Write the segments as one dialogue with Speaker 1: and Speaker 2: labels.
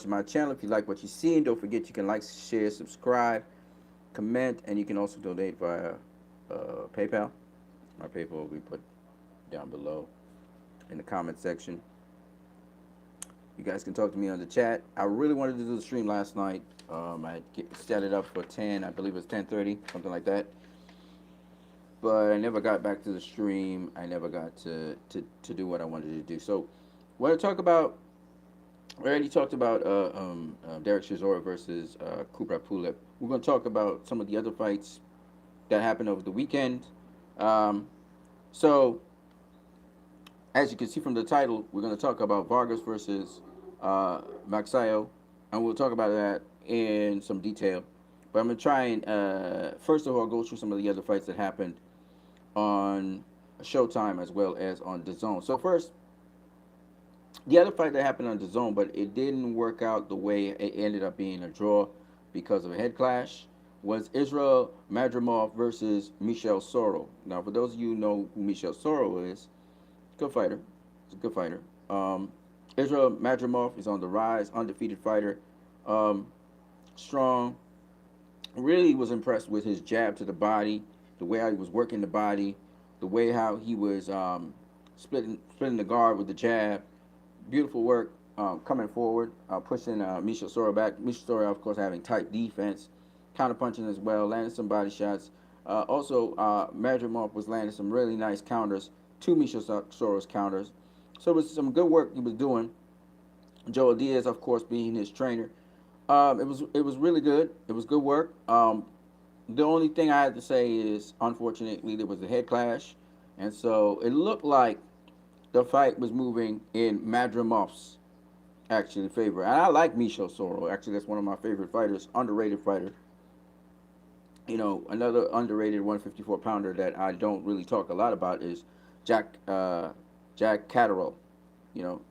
Speaker 1: my channel. If you like what you see, and don't forget you can like, share, subscribe, comment, and you can also donate via PayPal. My PayPal will be put down below in the comment section. You guys can talk to me on the chat. I really wanted to do the stream last night. I set it up for 10, I believe it was 10:30, something like that. But I never got back to the stream. I never got to do what I wanted to do. So, want to talk about. We already talked about Derek Chisora versus Kubrat Pulev. We're going to talk about some of the other fights that happened over the weekend. Um, so, as you can see from the title, we're going to talk about Vargas versus Magsayo, and we'll talk about that in some detail. But I'm going to try and, first of all, go through some of the other fights that happened on Showtime as well as on DAZN. So first, the other fight that happened on DAZN, but it didn't work out the way it ended up being a draw because of a head clash, was Israel Madrimov versus Michel Soro. Now, for those of you who know who Michel Soro is, good fighter. He's a good fighter. Israel Madrimov is on the rise, undefeated fighter, um, strong. Really was impressed with his jab to the body, the way how he was working the body, the way how he was splitting the guard with the jab. Beautiful work coming forward, pushing Misha Sora back. Misha Sora, of course, having tight defense, counter punching as well, landing some body shots. Also, Madrimov was landing some really nice counters to Misha Sora's counters. So it was some good work he was doing. Joe Diaz, of course, being his trainer. It was really good. It was good work. The only thing I had to say is, unfortunately, there was a head clash, and so it looked like the fight was moving in Madrimov's actually favor. And I like Michel Soro. Actually, that's one of my favorite fighters, underrated fighter. You know, another underrated 154 pounder that I don't really talk a lot about is Jack Catterall. You know,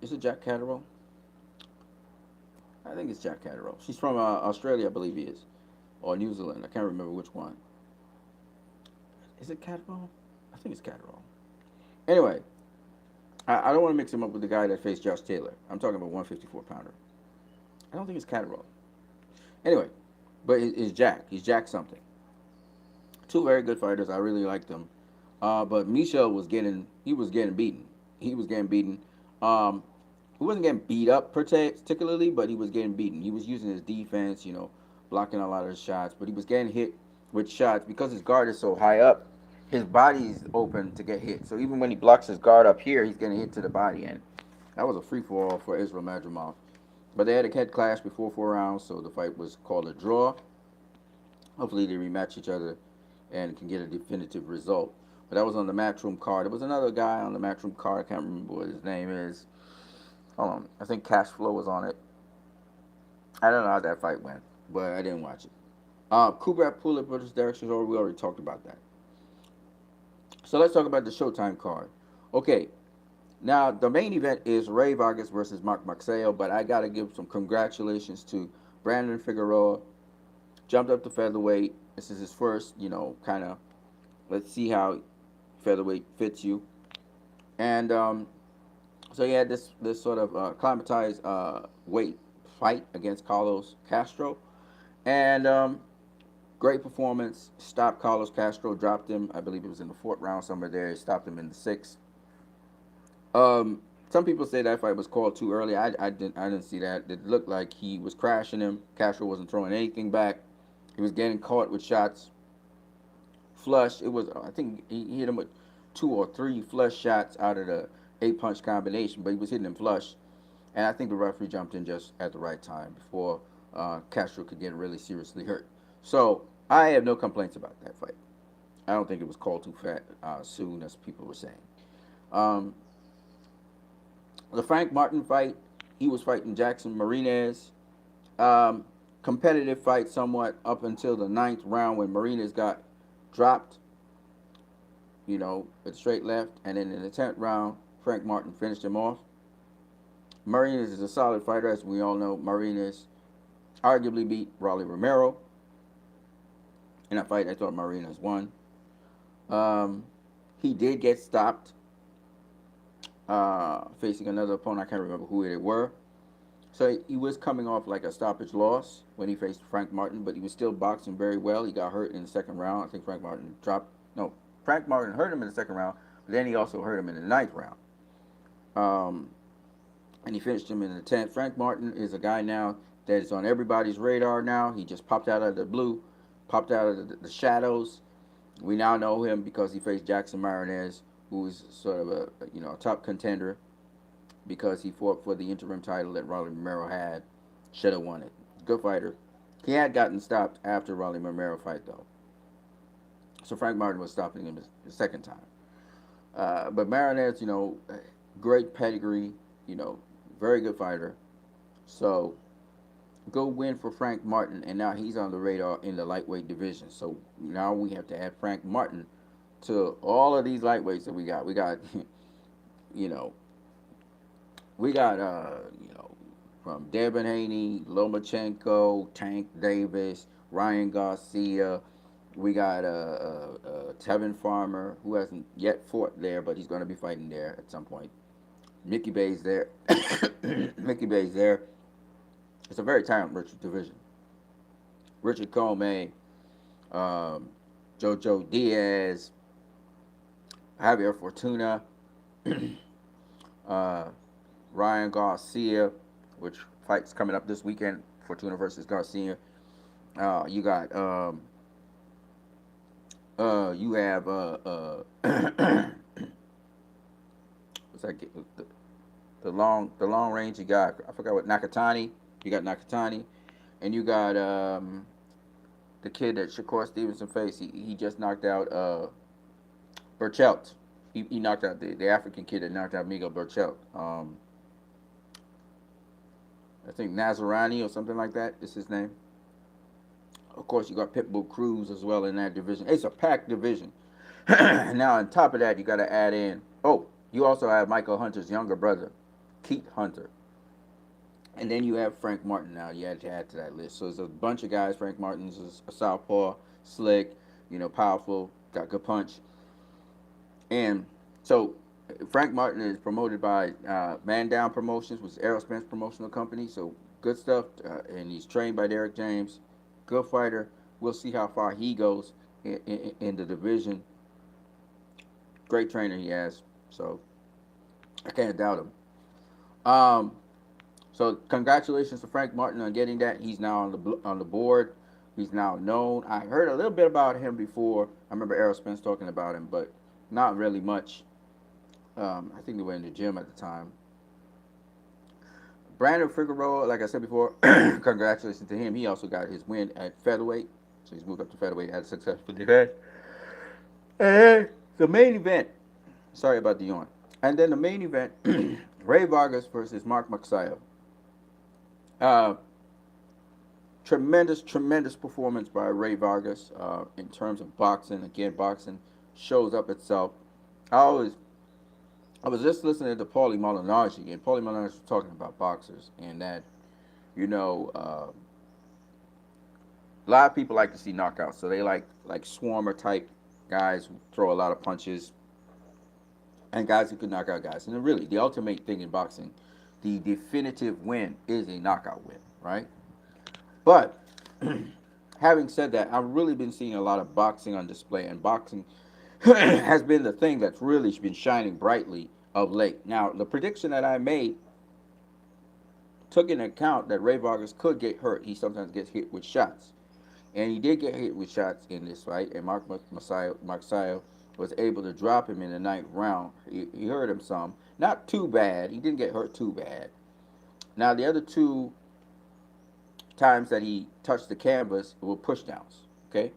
Speaker 1: is it Jack Catterall? I think it's Jack Catterall. She's from Australia, I believe he is, or New Zealand. I can't remember which one. Is it Catterall? I think it's Catterall. Anyway, I don't want to mix him up with the guy that faced Josh Taylor. I'm talking about 154 pounder. I don't think it's Catterall. Anyway, but it's Jack. He's Jack something. Two very good fighters. I really liked them. But Michel was getting beaten. He was getting beaten. Um, he wasn't getting beat up particularly, but he was getting beaten. He was using his defense, blocking a lot of his shots, but he was getting hit with shots because his guard is so high up. His body's open to get hit. So even when he blocks his guard up here, he's getting hit to the body, and that was a free for all for Israel Madrimov. But they had a head clash before 4 rounds, so the fight was called a draw. Hopefully they rematch each other and can get a definitive result. But that was on the Matchroom card. There was another guy on the Matchroom card. I can't remember what his name is. Hold on. I think Cash Flow was on it. I don't know how that fight went, but I didn't watch it. Kubrat Pulev versus Derek Chisora. We already talked about that. So let's talk about the Showtime card. Okay. Now, the main event is Ray Vargas versus Mark Magsayo, but I got to give some congratulations to Brandon Figueroa. Jumped up to featherweight. This is his first, kind of, let's see how featherweight fits you. And so he had this sort of acclimatized weight fight against Carlos Castro. And great performance. Stopped Carlos Castro, dropped him. I believe it was in the fourth round, somewhere there. He stopped him in the sixth. Some people say that fight was called too early. I didn't see that. It looked like he was crashing him. Castro wasn't throwing anything back. He was getting caught with shots. Flush. It was, I think he hit him with 2 or 3 flush shots out of the 8 punch combination, but he was hitting him flush. And I think the referee jumped in just at the right time before Castro could get really seriously hurt. So I have no complaints about that fight. I don't think it was called too soon, as people were saying. Um, the Frank Martin fight, he was fighting Jackson Marinez. Um, Competitive fight somewhat up until the ninth round when Marinez got dropped, at straight left. And then in the 10th round, Frank Martin finished him off. Marinez is a solid fighter, as we all know. Marinez arguably beat Rolly Romero. In that fight, I thought Marinez won. He did get stopped facing another opponent. I can't remember who they were. So he was coming off like a stoppage loss when he faced Frank Martin, but he was still boxing very well. He got hurt in the second round. I think Frank Martin dropped. No, Frank Martin hurt him in the second round, but then he also hurt him in the ninth round. Um, and he finished him in the 10th. Frank Martin is a guy now that is on everybody's radar now. He just popped out of the blue, popped out of the shadows. We now know him because he faced Jackson Marinez, who is sort of a top contender because he fought for the interim title that Rolly Romero had. Should have won it. Good fighter. He had gotten stopped after Rolly Romero fight though, so Frank Martin was stopping him the second time. But Marinez, great pedigree, very good fighter. So good win for Frank Martin, and now he's on the radar in the lightweight division. So now we have to add Frank Martin to all of these lightweights that we got. We got, you know, we got, from Devin Haney, Lomachenko, Tank Davis, Ryan Garcia. We got Tevin Farmer, who hasn't yet fought there, but he's going to be fighting there at some point. Mickey Bay's there. Mickey Bay's there. It's a very talent-rich division. Richard Comey, Jojo Diaz, Javier Fortuna, Ryan Garcia, which fight's coming up this weekend. Fortuna versus Garcia. You got you have what's that? The long range. You got, I forgot what, Nakatani. You got Nakatani, and you got the kid that Shakur Stevenson faced. He just knocked out Burchelt. He knocked out the African kid that knocked out Miguel Burchelt. I think Nazarani or something like that is his name. Of course, you got Pitbull Cruz as well in that division. It's a packed division. Now, on top of that, you got to add in. Oh, you also have Michael Hunter's younger brother, Keith Hunter. And then you have Frank Martin now. You had to add to that list. So there's a bunch of guys. Frank Martin's a southpaw, slick, powerful, got good punch. And so Frank Martin is promoted by Man Down Promotions, which is Errol Spence promotional company. So good stuff. And he's trained by Derek James. Good fighter. We'll see how far he goes in the division. Great trainer he has. So I can't doubt him. So congratulations to Frank Martin on getting that. He's now on the board. He's now known. I heard a little bit about him before. I remember Errol Spence talking about him, but not really much. I think they were in the gym at the time. Brandon Figueroa, like I said before, congratulations to him. He also got his win at featherweight. So he's moved up to featherweight, had a successful defense. And the main event. Sorry about the yawn. And then the main event, Ray Vargas versus Mark Magsayo. Tremendous performance by Ray Vargas in terms of boxing. Again, boxing shows up itself. I was just listening to Paulie Malignaggi, and Paulie Malignaggi was talking about boxers, and that, a lot of people like to see knockouts, so they like swarmer type guys who throw a lot of punches, and guys who can knock out guys. And really, the ultimate thing in boxing, the definitive win is a knockout win, right? But having said that, I've really been seeing a lot of boxing on display, and boxing has been the thing that's really been shining brightly of late. Now, the prediction that I made took into account that Ray Vargas could get hurt. He sometimes gets hit with shots. And he did get hit with shots in this fight, and Mark Magsayo was able to drop him in the ninth round. He hurt him some. Not too bad. He didn't get hurt too bad. Now, the other two times that he touched the canvas were pushdowns, okay?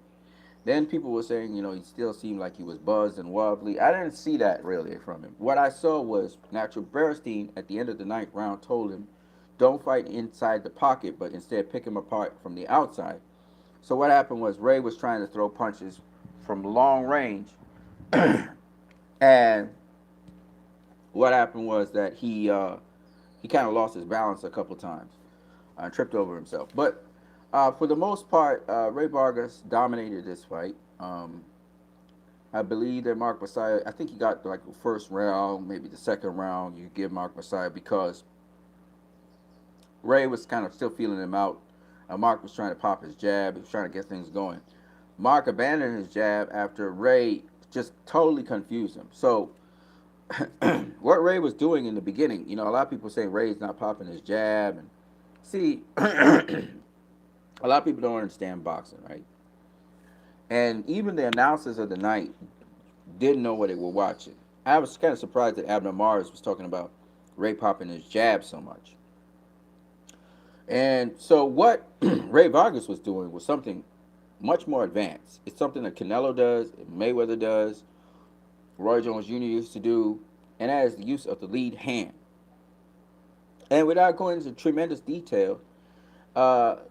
Speaker 1: Then people were saying, he still seemed like he was buzzed and wobbly. I didn't see that really from him. What I saw was Natural Berenstein at the end of the ninth round told him, don't fight inside the pocket, but instead pick him apart from the outside. So what happened was Ray was trying to throw punches from long range, and what happened was that he kind of lost his balance a couple times, tripped over himself. But for the most part, Ray Vargas dominated this fight. I believe that Mark Magsayo, I think he got like the first round, maybe the second round, you give Mark Magsayo because Ray was kind of still feeling him out. Mark was trying to pop his jab. He was trying to get things going. Mark abandoned his jab after Ray just totally confused him. So what Ray was doing in the beginning, a lot of people saying Ray's not popping his jab, and see, a lot of people don't understand boxing, right? And even the announcers of the night didn't know what they were watching. I was kind of surprised that Abner Mars was talking about Ray popping his jab so much. And so what Ray Vargas was doing was something much more advanced. It's something that Canelo does, Mayweather does, Roy Jones Jr. used to do, and that is the use of the lead hand. And without going into tremendous detail,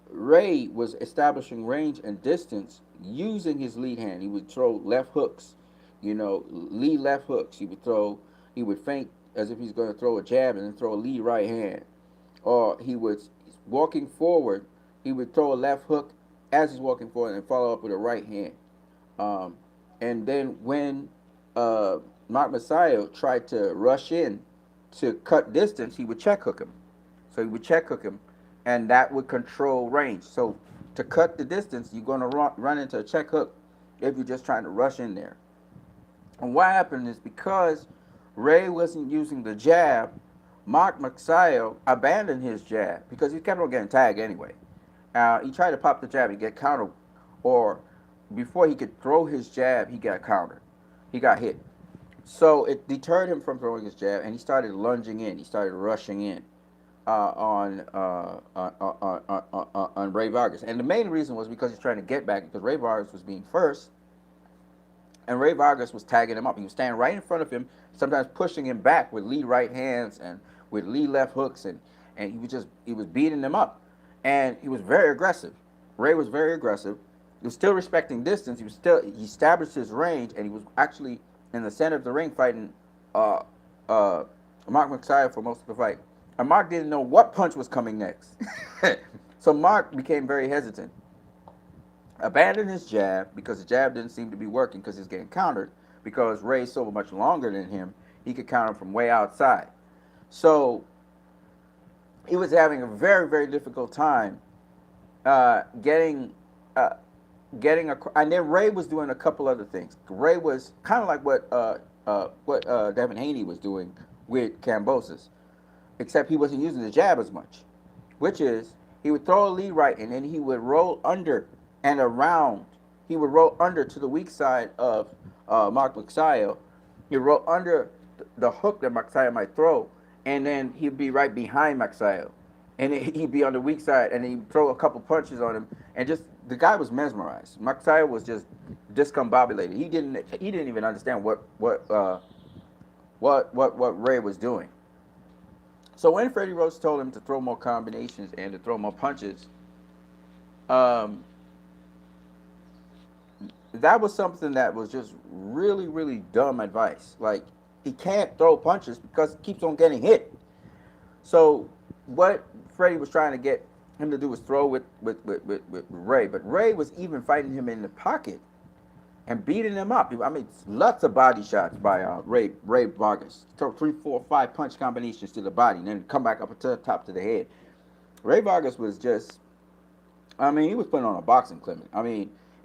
Speaker 1: Ray was establishing range and distance using his lead hand. He would throw left hooks, lead left hooks. He would feint as if he's going to throw a jab and then throw a lead right hand. Or he was walking forward, he would throw a left hook as he's walking forward and follow up with a right hand. And then when Magsayo tried to rush in to cut distance, he would check hook him. So he would check hook him, and that would control range. So to cut the distance, you're going to run into a check hook if you're just trying to rush in there. And what happened is because Ray wasn't using the jab, Mark Magsayo abandoned his jab because he kept on getting tagged anyway. He tried to pop the jab and get countered, or before he could throw his jab, he got countered. He got hit. So it deterred him from throwing his jab, and he started lunging in. He started rushing in on Ray Vargas. And the main reason was because he's trying to get back, because Ray Vargas was being first, and Ray Vargas was tagging him up. He was standing right in front of him, sometimes pushing him back with lead right hands and with lead left hooks, and he was beating him up. And he was very aggressive. Ray was very aggressive. He was still respecting distance. He established his range, and he was actually in the center of the ring fighting Mark Magsayo for most of the fight. And Mark didn't know what punch was coming next. So Mark became very hesitant. Abandoned his jab because the jab didn't seem to be working because he was getting countered. Because Ray's so much longer than him, he could counter him from way outside. So he was having a very, very difficult time getting and then Ray was doing a couple other things. Ray was kind of like what Devin Haney was doing with Kambosos, except he wasn't using the jab as much, which is he would throw a lead right and then he would roll under and around. He would roll under to the weak side of Mark Magsayo. He'd roll under the hook that Magsayo might throw, and then he'd be right behind Magsayo. And he'd be on the weak side, and he'd throw a couple punches on him, and just the guy was mesmerized. Magsayo was just discombobulated. He didn't even understand what Ray was doing. So when Freddie Roach told him to throw more combinations and to throw more punches, that was something that was just really, really dumb advice. Like, he can't throw punches because he keeps on getting hit. So what Freddie was trying to get him to do was throw with Ray. But Ray was even fighting him in the pocket and beating him up. I mean, lots of body shots by Ray Vargas. Throw 3, 4, 5 punch combinations to the body and then come back up to the top to the head. Ray Vargas was just, he was putting on a boxing clinic.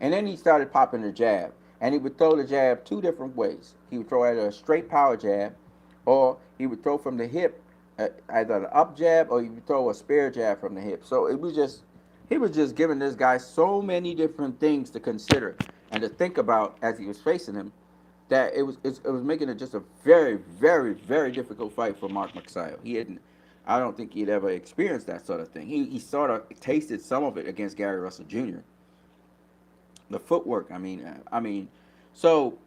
Speaker 1: And then he started popping the jab. And he would throw the jab 2 different ways. He would throw either a straight power jab, or he would throw from the hip, either an up jab, or he would throw a spare jab from the hip. So he was just giving this guy so many different things to consider and to think about as he was facing him, that it was making it just a very, very, very difficult fight for Mark Magsayo. I don't think he'd ever experienced that sort of thing. He sort of tasted some of it against Gary Russell Jr. The footwork, so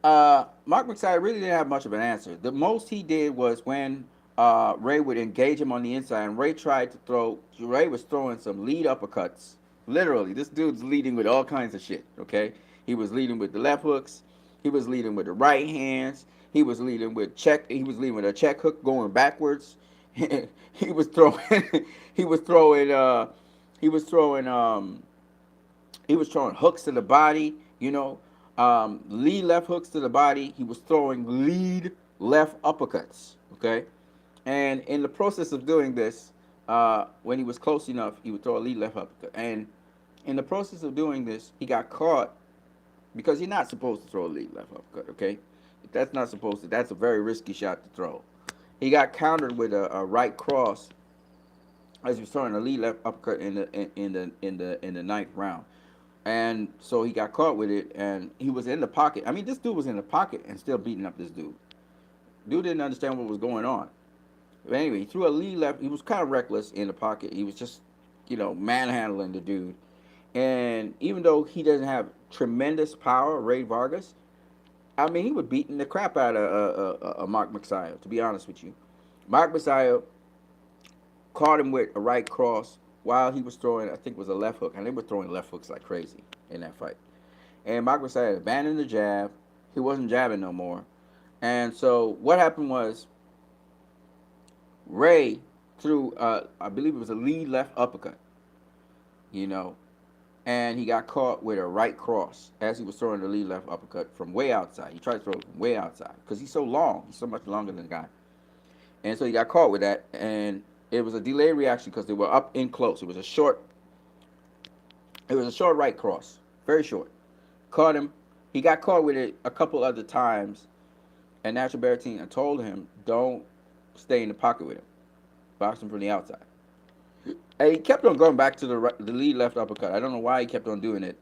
Speaker 1: Mark Magsayo really didn't have much of an answer. The most he did was when Ray would engage him on the inside, and Ray was throwing some lead uppercuts. Literally, this dude's leading with all kinds of shit, okay? He was leading with the left hooks. He was leading with the right hands. He was leading with a check hook going backwards. He was throwing hooks to the body, lead left hooks to the body. He was throwing lead left uppercuts, okay? And in the process of doing this, when he was close enough, he would throw a lead left uppercut. And in the process of doing this, he got caught because you're not supposed to throw a lead left uppercut. Okay, that's not supposed to. That's a very risky shot to throw. He got countered with a right cross as he was throwing a lead left uppercut in the ninth round. And so he got caught with it, and he was in the pocket. I mean, this dude was in the pocket and still beating up this dude. Dude didn't understand what was going on. But anyway, he threw a lead left. He was kind of reckless in the pocket. He was just, manhandling the dude. And even though he doesn't have tremendous power, Ray Vargas, I mean, he was beating the crap out of Mark Magsayo, to be honest with you. Mark Magsayo caught him with a right cross while he was throwing, I think it was a left hook. And they were throwing left hooks like crazy in that fight. And Mark Magsayo abandoned the jab. He wasn't jabbing no more. And so what happened was Ray threw, I believe it was a lead left uppercut, you know, and he got caught with a right cross as he was throwing the lead left uppercut from way outside. He tried to throw it from way outside because he's so long. He's so much longer than the guy. And so he got caught with that, and it was a delayed reaction because they were up in close. It was a short right cross, very short. Caught him. He got caught with it a couple other times, and Nacho Berrettini told him, don't stay in the pocket with him. Box him from the outside. And he kept on going back to the lead left uppercut. I don't know why he kept on doing it.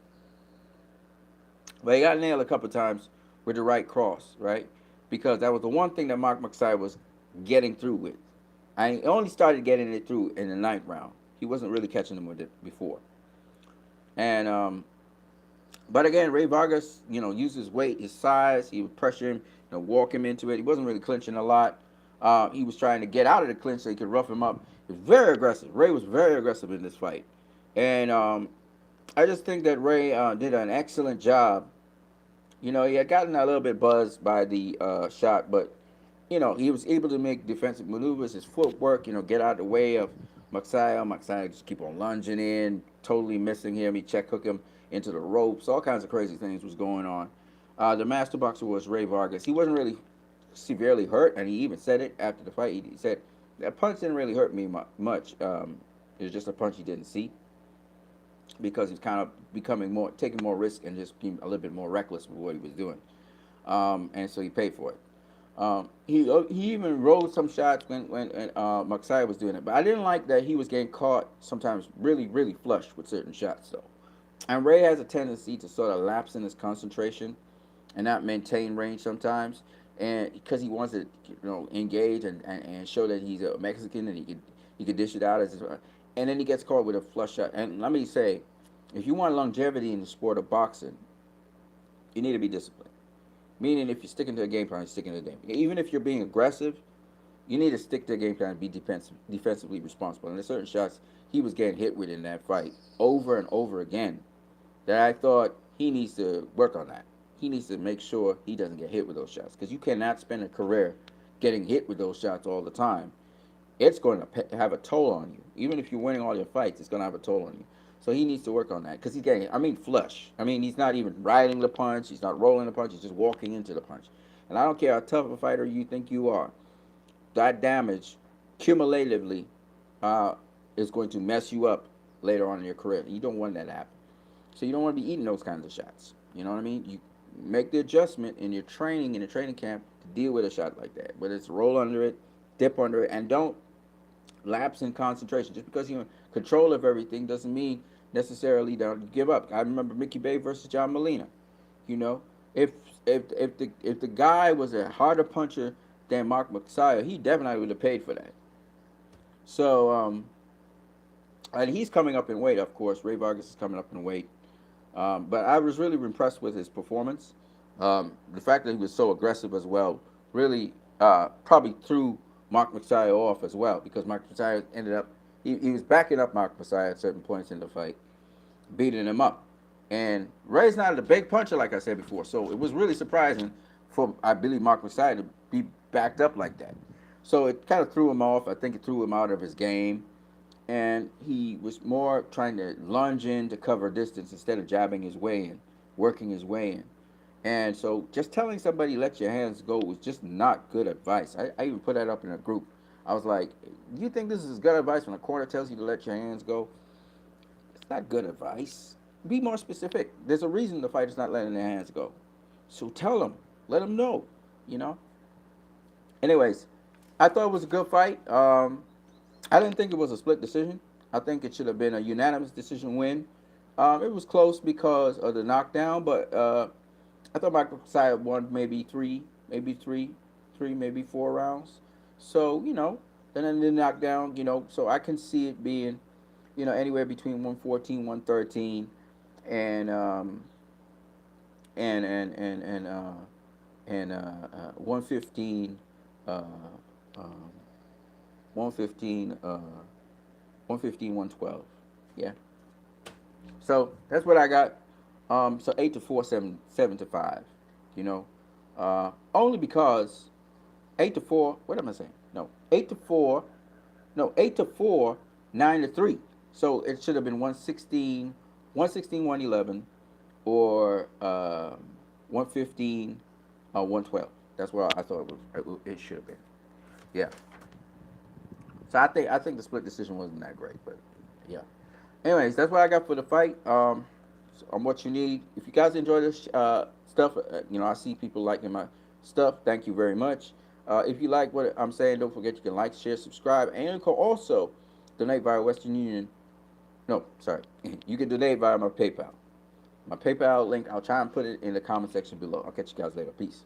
Speaker 1: But he got nailed a couple times with the right cross, right? Because that was the one thing that Mark Magsayo was getting through with. I only started getting it through in the ninth round. He wasn't really catching them with it before. And but again, Ray Vargas, used his weight, his size. He would pressure him, walk him into it. He wasn't really clinching a lot. He was trying to get out of the clinch so he could rough him up. He was very aggressive. Ray was very aggressive in this fight. And I just think that Ray did an excellent job. He had gotten a little bit buzzed by the shot, but, he was able to make defensive maneuvers. His footwork, get out of the way of Magsayo. Magsayo just keep on lunging in, totally missing him. He check hook him into the ropes. All kinds of crazy things was going on. The master boxer was Ray Vargas. He wasn't really severely hurt, and he even said it after the fight. He said, that punch didn't really hurt me much. It was just a punch he didn't see because he's kind of taking more risk and just being a little bit more reckless with what he was doing. And so he paid for it. He even rolled some shots when Magsayo was doing it. But I didn't like that he was getting caught sometimes really, really flush with certain shots, though. And Ray has a tendency to sort of lapse in his concentration and not maintain range sometimes. And because he wants to, engage and show that he's a Mexican and he could dish it out and then he gets caught with a flush shot. And let me say, if you want longevity in the sport of boxing, you need to be disciplined. Meaning, if you're sticking to a game plan, you're sticking to the game. Even if you're being aggressive, you need to stick to a game plan and be defensively responsible. And there's certain shots he was getting hit with in that fight over and over again that I thought he needs to work on that. He needs to make sure he doesn't get hit with those shots because you cannot spend a career getting hit with those shots all the time. It's going to have a toll on you. Even if you're winning all your fights, it's going to have a toll on you. So he needs to work on that because he's getting, flush. He's not even riding the punch. He's not rolling the punch. He's just walking into the punch. And I don't care how tough a fighter you think you are, that damage cumulatively is going to mess you up later on in your career. You don't want that to happen. So you don't want to be eating those kinds of shots. You know what I mean? You make the adjustment in your training, in the training camp, to deal with a shot like that. Whether it's roll under it, dip under it, and don't lapse in concentration. Just because you're in control of everything doesn't mean necessarily that you give up. I remember Mickey Bay versus John Molina. If the guy was a harder puncher than Mark Magsayo, he definitely would have paid for that. So, and he's coming up in weight, of course. Ray Vargas is coming up in weight. But I was really impressed with his performance. The fact that he was so aggressive as well really probably threw Mark Magsayo off as well because Mark Magsayo ended up, he was backing up Mark Magsayo at certain points in the fight, beating him up. And Ray's not a big puncher, like I said before, so it was really surprising for, I believe, Mark Magsayo to be backed up like that. So it kind of threw him off. I think it threw him out of his game. And he was more trying to lunge in to cover distance instead of jabbing his way in, working his way in. And so just telling somebody let your hands go was just not good advice. I even put that up in a group. I was like, you think this is good advice when a corner tells you to let your hands go? It's not good advice. Be more specific. There's a reason the fighter's not letting their hands go. So tell them. Let them know. You know? Anyways, I thought it was a good fight. I didn't think it was a split decision. I think it should have been a unanimous decision win. It was close because of the knockdown, but I thought Magsayo won maybe four rounds. So then the knockdown, so I can see it being, anywhere between 114, 113, and and 115, uh, um, 115, 115, 112. Yeah. So that's what I got. So 8-4, 7-5. You know, only because 8-4. What am I saying? No, 8-4. No, 8-4, 9-3. So it should have been 116, 116, 111, or 115, 112. That's what I thought it should have been. Yeah. So I think the split decision wasn't that great, but yeah. Anyways, that's what I got for the fight. On what you need. If you guys enjoy this stuff, I see people liking my stuff. Thank you very much. If you like what I'm saying, don't forget you can like, share, subscribe, and you can also donate via Western Union. No, sorry. You can donate via my PayPal. My PayPal link, I'll try and put it in the comment section below. I'll catch you guys later. Peace.